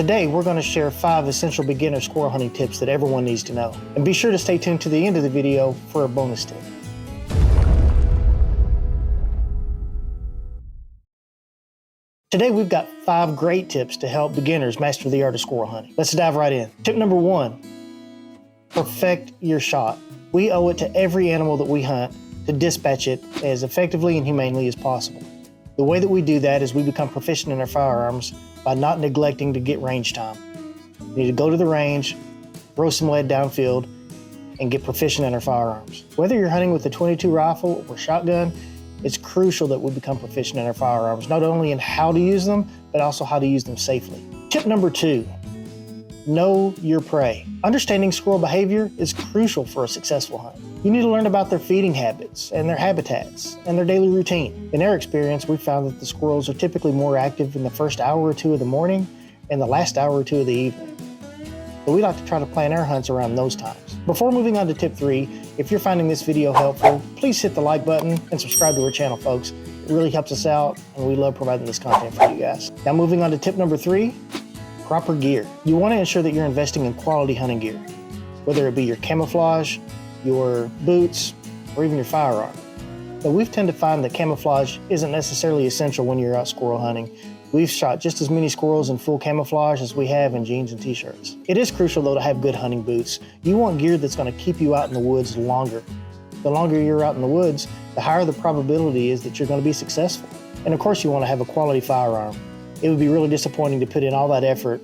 Today, we're going to share 5 essential beginner squirrel hunting tips that everyone needs to know. And be sure to stay tuned to the end of the video for a bonus tip. Today, we've got 5 great tips to help beginners master the art of squirrel hunting. Let's dive right in. Tip number 1, perfect your shot. We owe it to every animal that we hunt to dispatch it as effectively and humanely as possible. The way that we do that is we become proficient in our firearms by not neglecting to get range time. We need to go to the range, throw some lead downfield, and get proficient in our firearms. Whether you're hunting with a .22 rifle or shotgun, it's crucial that we become proficient in our firearms, not only in how to use them, but also how to use them safely. Tip number 2, know your prey. Understanding squirrel behavior is crucial for a successful hunt. You need to learn about their feeding habits and their habitats and their daily routine. In our experience, we found that the squirrels are typically more active in the first hour or 2 of the morning and the last hour or 2 of the evening. So we like to try to plan our hunts around those times. Before moving on to tip 3, if you're finding this video helpful, please hit the like button and subscribe to our channel, folks. It really helps us out, and we love providing this content for you guys. Now moving on to tip number 3, proper gear. You want to ensure that you're investing in quality hunting gear, whether it be your camouflage, your boots, or even your firearm. But we've tended to find that camouflage isn't necessarily essential when you're out squirrel hunting. We've shot just as many squirrels in full camouflage as we have in jeans and t-shirts. It is crucial though to have good hunting boots. You want gear that's going to keep you out in the woods longer. The longer you're out in the woods, the higher the probability is that you're going to be successful. And of course you want to have a quality firearm. It would be really disappointing to put in all that effort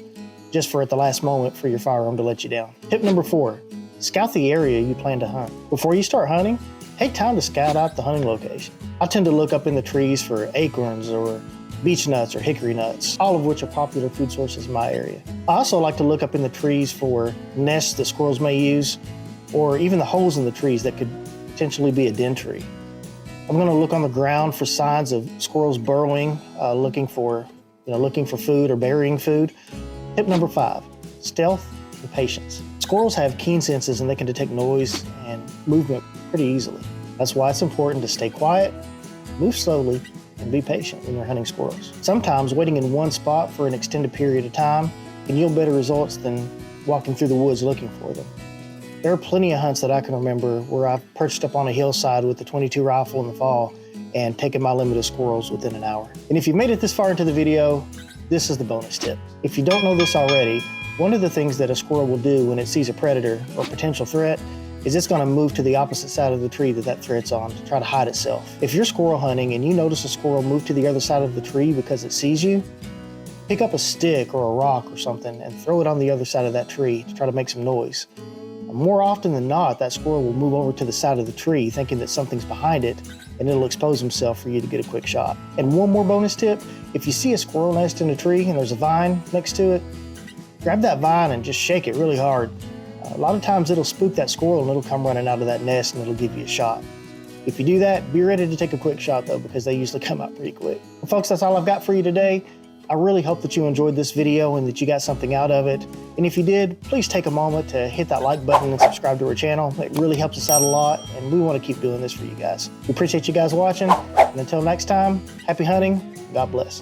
just for at the last moment for your firearm to let you down. Tip number 4, scout the area you plan to hunt. Before you start hunting, take time to scout out the hunting location. I tend to look up in the trees for acorns or beech nuts or hickory nuts, all of which are popular food sources in my area. I also like to look up in the trees for nests that squirrels may use, or even the holes in the trees that could potentially be a den tree. I'm going to look on the ground for signs of squirrels burrowing, looking for food or burying food. Tip number 5, stealth and patience. Squirrels have keen senses and they can detect noise and movement pretty easily. That's why it's important to stay quiet, move slowly, and be patient when you're hunting squirrels. Sometimes waiting in one spot for an extended period of time can yield better results than walking through the woods looking for them. There are plenty of hunts that I can remember where I've perched up on a hillside with a .22 rifle in the fall and taken my limit of squirrels within an hour. And if you made it this far into the video, this is the bonus tip. If you don't know this already, one of the things that a squirrel will do when it sees a predator or potential threat is it's going to move to the opposite side of the tree that threat's on to try to hide itself. If you're squirrel hunting and you notice a squirrel move to the other side of the tree because it sees you, pick up a stick or a rock or something and throw it on the other side of that tree to try to make some noise. More often than not, that squirrel will move over to the side of the tree thinking that something's behind it, and it'll expose himself for you to get a quick shot. And one more bonus tip, if you see a squirrel nest in a tree and there's a vine next to it, grab that vine and just shake it really hard. A lot of times it'll spook that squirrel and it'll come running out of that nest and it'll give you a shot. If you do that, be ready to take a quick shot though, because they usually come out pretty quick. Well, folks, that's all I've got for you today. I really hope that you enjoyed this video and that you got something out of it. And if you did, please take a moment to hit that like button and subscribe to our channel. It really helps us out a lot, and we want to keep doing this for you guys. We appreciate you guys watching, and until next time, happy hunting, God bless.